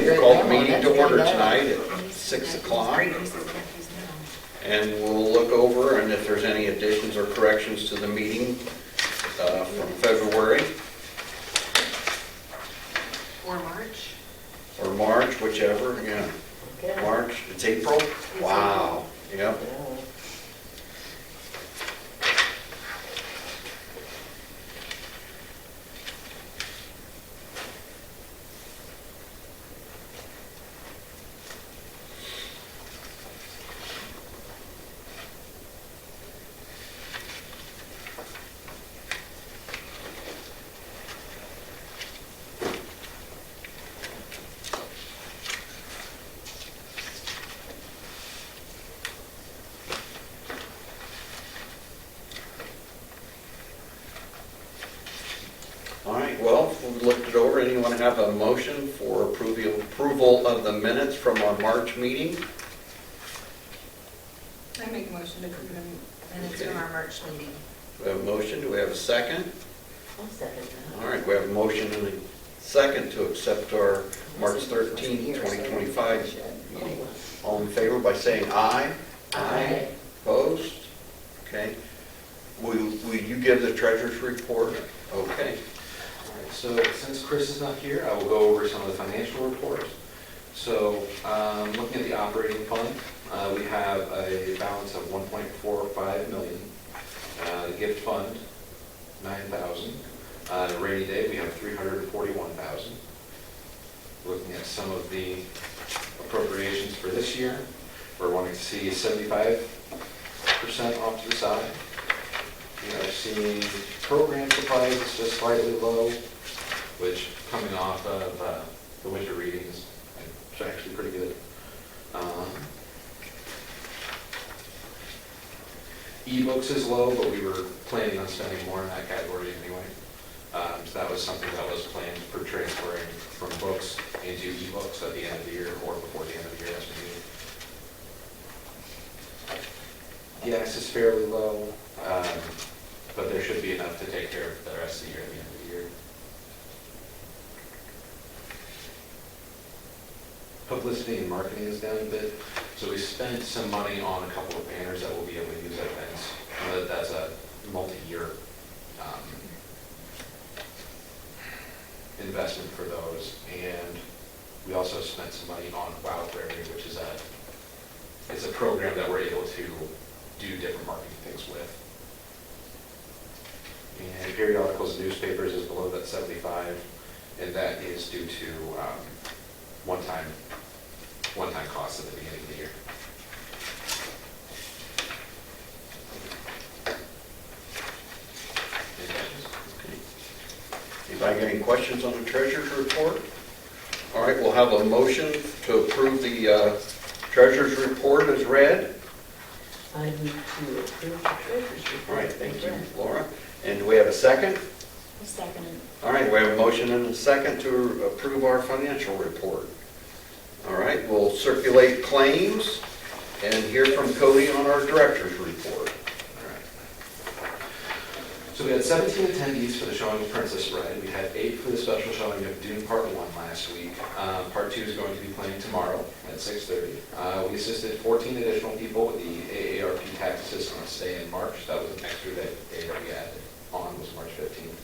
we'll call the meeting to order tonight at 6 o'clock. And we'll look over, and if there's any additions or corrections to the meeting from February. Or March, whichever, yeah. Okay. March, it's April? Wow, yep. All right, well, we looked it over. Anyone have a motion for approval of the minutes from our March meeting? I make a motion to approve the minutes Okay. from our March meeting. We have a motion. Do we have a second? I'll second that. All right, we have a motion and a second to accept our March 13th, 2025 meeting. All in favor by saying aye? Aye. Opposed? Okay. Will you give the treasurer's report? Okay. So since Chris is not here, I will go over some of the financial reports. So looking at the operating fund, we have a balance of 1.45 million. The gift fund, 9,000. The rainy day, we have 341,000. Looking at some of the appropriations for this year, we're wanting to see 75% off to the side. We are seeing program supplies, it's just slightly low, which coming off of the winter readings, it's actually pretty good. E-books is low, but we were planning on spending more in that category anyway. So that was something that was planned for transferring from books into e-books at the end of the year or before the end of the year as we need. Gas is fairly low, but there should be enough to take care of the rest of the year at the end of the year. Publicity and marketing is down a bit, so we spent some money on a couple of banners that we'll be able to use at events. That's a multi-year investment for those, and we also spent some money on Wildberry, which is it's a program that we're able to do different marketing things with. And periodicals and newspapers is below that 75, and that is due to one-time costs at the beginning of the year. Any questions? Anybody got any questions on the treasurer's report? All right, we'll have a motion to approve the treasurer's report as read. I move to approve the treasurer's report. All right, thank you, Laura. And do we have a second? A second. All right, we have a motion and a second to approve our financial report. All right, we'll circulate claims and hear from Cody on our director's report. So we had 17 attendees for the showing of Princess Bride. We had 8 for the special showing of Dune Part 1 last week. Part 2 is going to be playing tomorrow at 6:30. We assisted 14 additional people with the AARP tax assistance day in March. That was an extra day that we added on, was March 15th.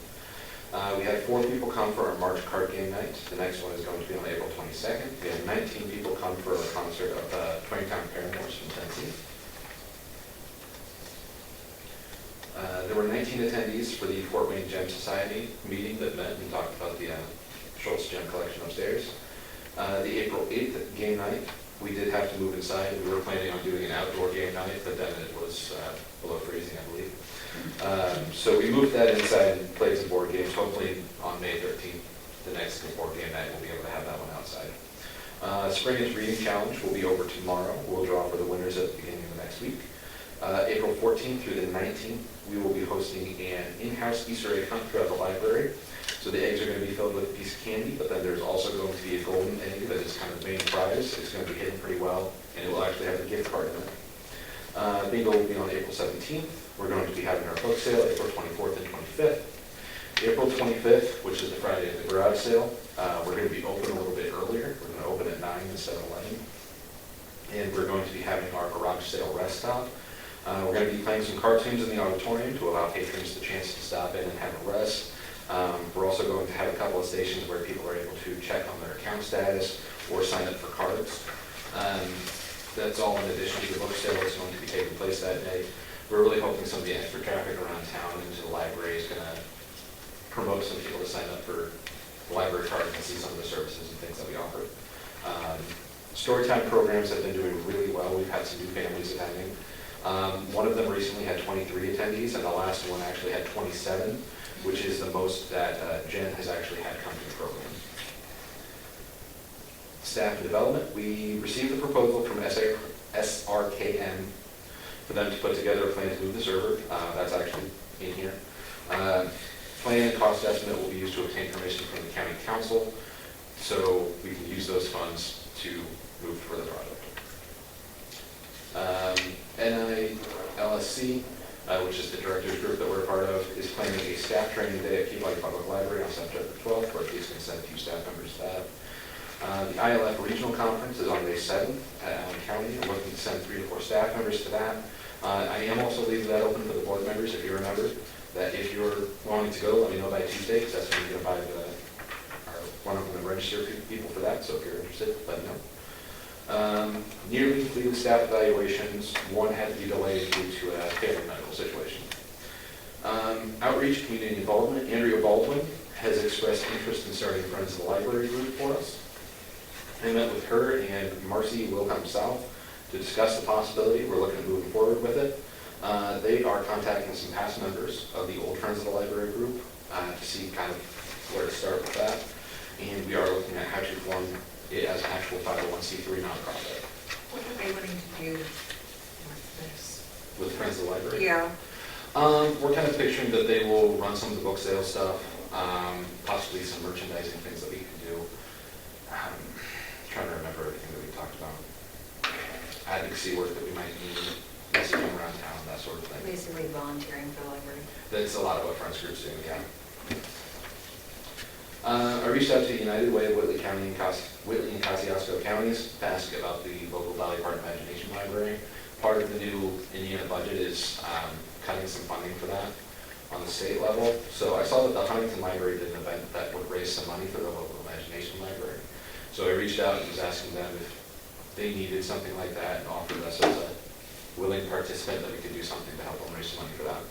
We had 4 people come for our March card game night. The next one is going to be on April 22nd. We had 19 people come for a concert of 20-Town Paramours from Tennessee. There were 19 attendees for the Fort Wayne Gem Society meeting that met and talked about the Schultz Gem collection upstairs. The April 8th game night, we did have to move inside. We were planning on doing an outdoor game night, but then it was below freezing, I believe. So we moved that inside and played some board games. Hopefully on May 13th, the next board game night, we'll be able to have that one outside. Spring is Reading Challenge will be over tomorrow. We'll draw for the winners at the beginning of the next week. April 14th through the 19th, we will be hosting an in-house Easter egg hunt throughout the library. So the eggs are going to be filled with a piece of candy, but then there's also going to be a golden egg that is kind of the main prize. It's going to be hidden pretty well, and it will actually have a gift card in it. Bingo will be on April 17th. We're going to be having our book sale April 24th and 25th. April 25th, which is the Friday of the garage sale, we're going to be open a little bit earlier. We're going to open and 7-Eleven. And we're going to be having our garage sale rest stop. We're going to be playing some cartoons in the auditorium to allow patrons the chance to stop in and have a rest. We're also going to have a couple of stations where people are able to check on their account status or sign up for cards. That's all in addition to the book sale that's going to be taking place that day. We're really hoping some of the extra traffic around town into the library is going to promote some people to sign up for the library card and see some of the services and things that we offer. Storytime programs have been doing really well. We've had some new families attending. One of them recently had 23 attendees, and the last one actually had 27, which is the most that Jen has actually had come to the program. Staff and development, we received a proposal from SRKM for them to put together a plan to move the server. That's actually in here. Plan and cost estimate will be used to obtain permission from the county council, so we can use those funds to move for the project. NILSC, which is the directors group that we're a part of, is planning a staff training day at Peabody Public Library on September 12th, where please can send a few staff members to that. The ILF Regional Conference is on May 7th at Allen County. I'm looking to send 3 to 4 staff members to that. I am also leaving that open for the board members, if you remember, that if you're wanting to go, let me know by Tuesday, because that's when you're going to buy one of them to register people for that, so if you're interested, let me know. Nearly completed staff evaluations. One had to be delayed due to a family medical situation. Outreach, community involvement. Andrea Baldwin has expressed interest in starting Friends of the Library group for us. I met with her and Marcy Wilhelm South to discuss the possibility. We're looking at moving forward with it. They are contacting some past members of the old Friends of the Library group to see kind of where to start with that. And we are looking at how to form it as an actual 501c3 nonprofit. What are they wanting to do with this? With Friends of the Library? Yeah. We're kind of picturing that they will run some of the book sale stuff, possibly some merchandising things that we can do. Trying to remember everything that we talked about. Advocacy work that we might need, messaging around town, that sort of thing. Basically volunteering for the library. That's a lot of what Friends groups do, yeah. I reached out to United Way of Whitley County and Whitley and Kosciuszko counties to ask about the local Valley Park Imagination Library. Part of the new Indiana budget is cutting some funding for that on the state level. So I saw that the Huntington Library did an event that would raise some money for the local Imagination Library. So I reached out and was asking them if they needed something like that and offered us as a willing participant that we could do something to help them raise some money for that.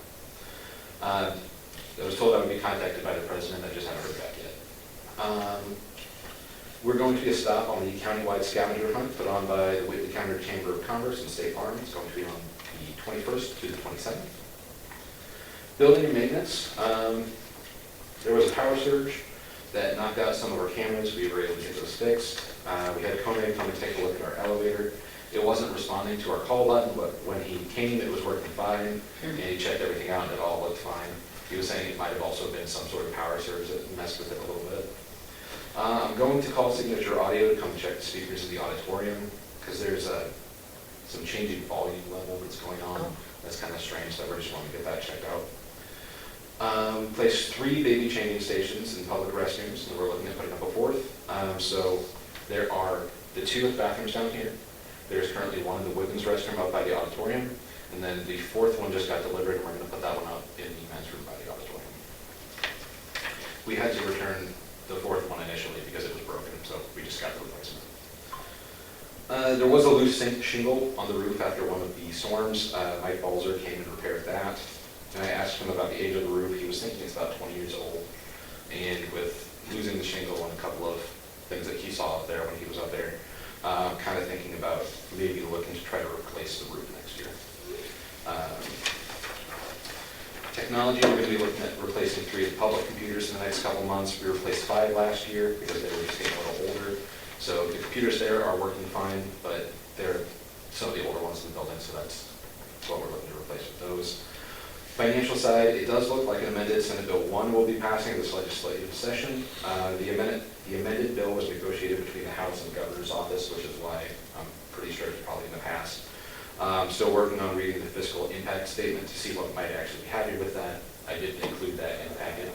I was told I would be contacted by the president. I just haven't heard back yet. We're going to be a stop on the countywide scavenger hunt put on by the Whitley County Chamber of Commerce and State Farm. It's going to be on the 21st to the 27th. Building and maintenance. There was a power surge that knocked out some of our cameras. We were able to get those fixed. We had Kone come and take a look at our elevator. It wasn't responding to our call button, but when he came, it was working fine, and he checked everything out, and it all looked fine. He was saying it might have also been some sort of power surge that messed with it a little bit. I'm going to call Signature Audio to come check the speakers in the auditorium, because there's some changing volume level that's going on. That's kind of strange, so I just want to get that checked out. We placed 3 baby changing stations in public restrooms, and we're looking at putting up a 4th. So there are the 2 with bathrooms down here. There's currently one in the women's restroom up by the auditorium, and then the 4th one just got delivered, and we're going to put that one up in the men's room by the auditorium. We had to return the 4th one initially because it was broken, so we just got the replacement. There was a loose shingle on the roof after one of the storms. Mike Balzer came and repaired that. And I asked him about the age of the roof. He was thinking it's about 20 years old. And with losing the shingle and a couple of things that he saw up there when he was up there, kind of thinking about maybe looking to try to replace the roof next year. Technology, we're going to be looking at replacing 3 of the public computers in the next couple months. We replaced 5 last year because they were just getting a little older. So the computers there are working fine, but they're some of the older ones in the building, so that's what we're looking to replace with those. Financial side, it does look like an amended Senate Bill 1 will be passing this legislative session. The amended bill was negotiated between the House and the Governor's Office, which is why I'm pretty sure it's probably going to pass. Still working on reading the fiscal impact statement to see what might actually be happening with that. I did include that in the packet.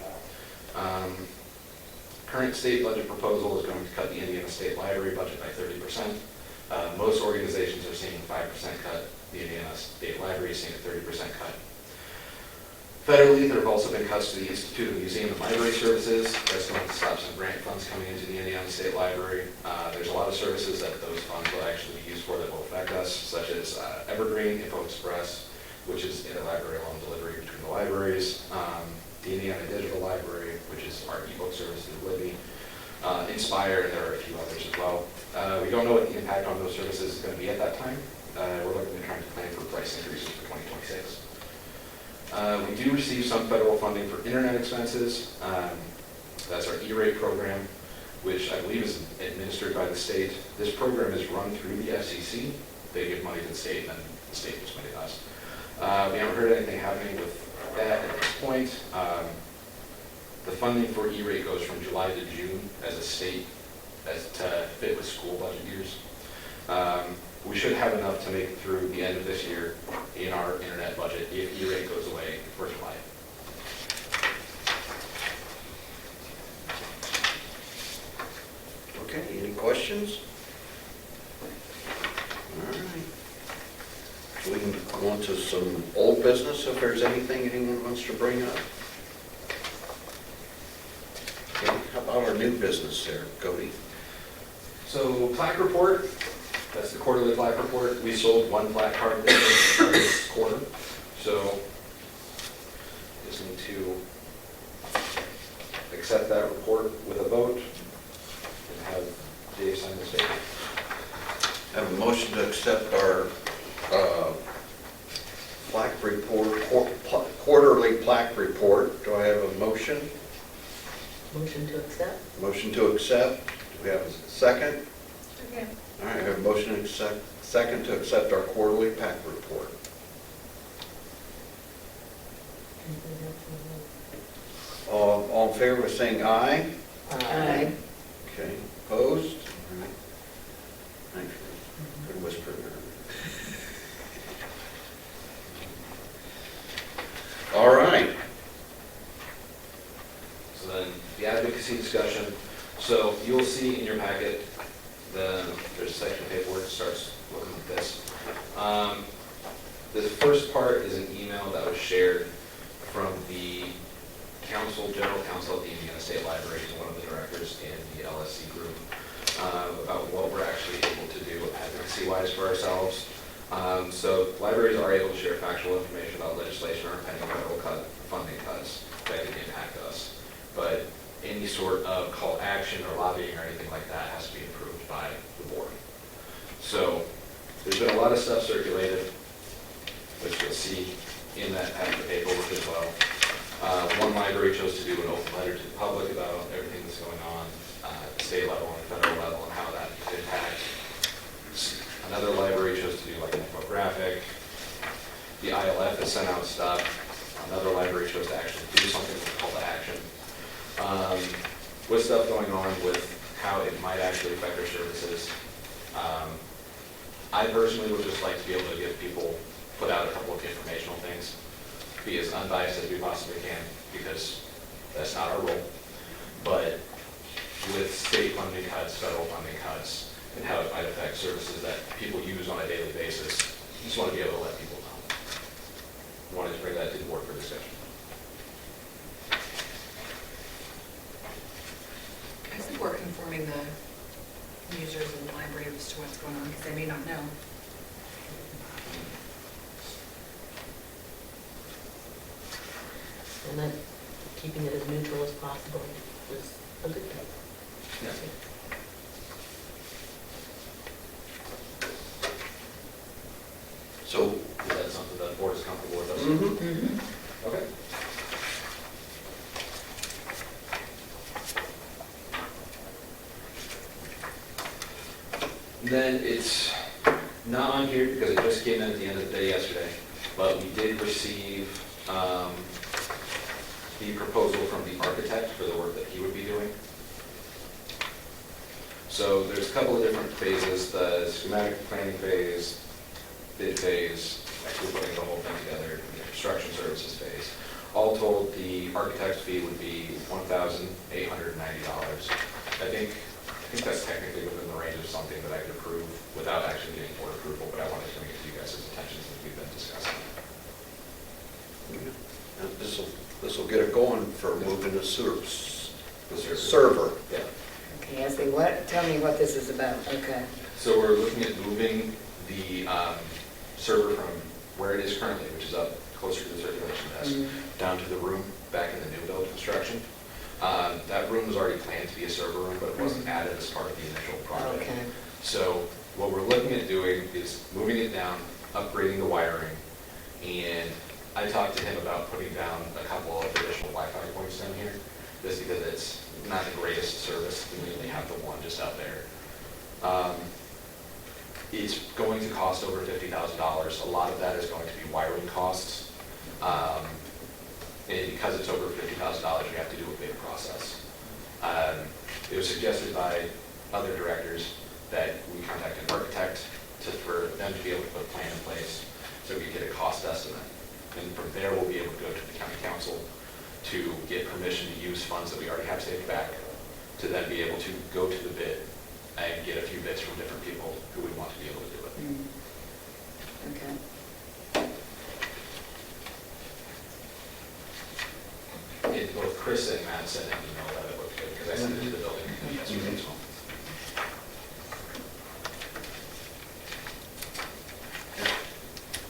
current state budget proposal is going to cut the Indiana State Library budget by 30%. Most organizations are seeing a 5% cut. The Indiana State Library is seeing a 30% cut. Federally, there have also been cuts to the Institute of Museum and Library Services. That's going to stop some grant funds coming into the Indiana State Library. There's a lot of services that those funds will actually be used for that will affect us, such as Evergreen, Info Express, which is interlibrary loan delivery between the libraries, the Indiana Digital Library, which is our ebook service through Libby, Inspire, and there are a few others as well. We don't know what the impact on those services is going to be at that time. We're looking at trying to plan for price increases for 2026. We do receive some federal funding for internet expenses. That's our E-rate program, which I believe is administered by the state. This program is run through the SEC. They give money to the state, and then the state gives money to us. We haven't heard anything happening with that at this point. The funding for E-rate goes from July to June as a state, as to fit with school budget years. We should have enough to make it through the end of this year in our internet budget if E-rate goes away for July. Okay, any questions? All right. We can go on to some old business if there's anything anyone wants to bring up. Okay, how about our new business there, Cody? So plaque report, that's the quarterly plaque report. We sold one plaque card this quarter. So just need to accept that report with a vote and have Dave sign this paper. Have a motion to accept our plaque report, quarterly plaque report. Do I have a motion? Motion to accept? Motion to accept. Do we have a second? Okay. All right, I have a motion to accept, second to accept our quarterly PAC report. All in favor of saying aye? Aye. Okay, opposed? All right. Thank you. Good whisper there. All right. So then the advocacy discussion. So you'll see in your packet, there's a section of paperwork that starts looking like this. This first part is an email that was shared from the general counsel of the Indiana State Library, one of the directors in the LSC group, about what we're actually able to do advocacy-wise for ourselves. So libraries are able to share factual information about legislation or pending federal funding cuts that could impact us. But any sort of call to action or lobbying or anything like that has to be approved by the board. So there's been a lot of stuff circulated, which you'll see in that packet of paperwork as well. One library chose to do an open letter to the public about everything that's going on at the state level and federal level and how that could impact. Another library chose to do like an infographic. The ILF has sent out stuff. Another library chose to actually do something with a call to action. With stuff going on with how it might actually affect our services. I personally would just like to be able to give people, put out a couple of informational things, be as unbiased as we possibly can, because that's not our role. But with state funding cuts, federal funding cuts, and how it might affect services that people use on a daily basis, I just want to be able to let people know. I wanted to bring that to the board for discussion. I support informing the users in the library as to what's going on, because they may not know. And then keeping it as neutral as possible is a good thing. Yeah. So, Is that something that the board is comfortable with us? Mm-hmm. Okay. Then it's not on here because it just came in at the end of the day yesterday, but we did receive the proposal from the architect for the work that he would be doing. So there's a couple of different phases: the schematic planning phase, bid phase, actually putting the whole thing together, the construction services phase. All told, the the architect's fee would be $1,890. I think that's technically within the range of something that I could approve without actually getting board approval, but I wanted to bring it to you guys' attention since we've been discussing it. This will get it going for moving the sewer, The server. server. Yeah. Okay, I see, what, tell me what this is about, okay. So we're looking at moving the server from where it is currently, which is up closer to the circulation desk, down to the room back in the new build construction. That room was already planned to be a server room, but it wasn't added as part of the initial project. Okay. So what we're looking at doing is moving it down, upgrading the wiring, and I talked to him about putting down a couple of additional Wi-Fi points down here, just because it's not the greatest service. We only have the one just out there. It's going to cost over $50,000. A lot of that is going to be wiring costs. And because it's over $50,000, we have to do a bid process. It was suggested by other directors that we contact an architect for them to be able to put a plan in place so we can get a cost estimate. And from there, we'll be able to go to the county council to get permission to use funds that we already have saved back, to then be able to go to the bid and get a few bids from different people who would want to be able to do it. Okay. And both Chris and Matt sent an email that it looked good, because I sent it to the building committee yesterday as well.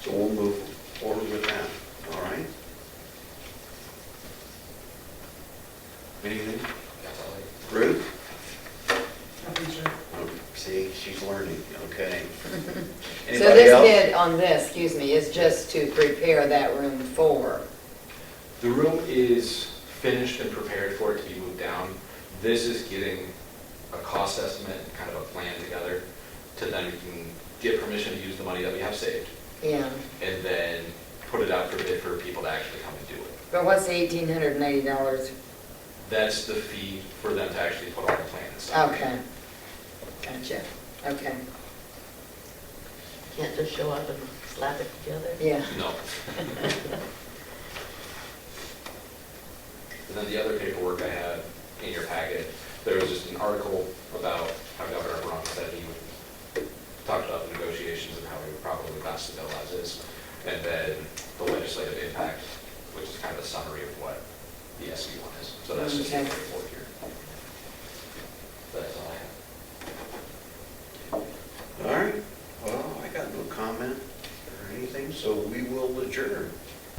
So we'll move forward with that, all right? Anything? That's all I. Ruth? Oh, see, she's learning, okay. So Anybody this else? bid on this, excuse me, is just to prepare that room for, The room is finished and prepared for it to be moved down. This is getting a cost estimate, kind of a plan together, to then we can get permission to use the money that we have saved, yeah. and then put it out for bid for people to actually come and do it. But what's the $1,880? That's the fee for them to actually put on the plan and stuff. Okay. Gotcha, okay, Can't just show up and slap it together? yeah. No. And then the other paperwork I had in your packet, there was just an article about how Governor Brown said he would talk about the negotiations and how he would probably pass the bill as is, and then the legislative impact, which is kind of a summary of what the SB one is. So that's just Okay. the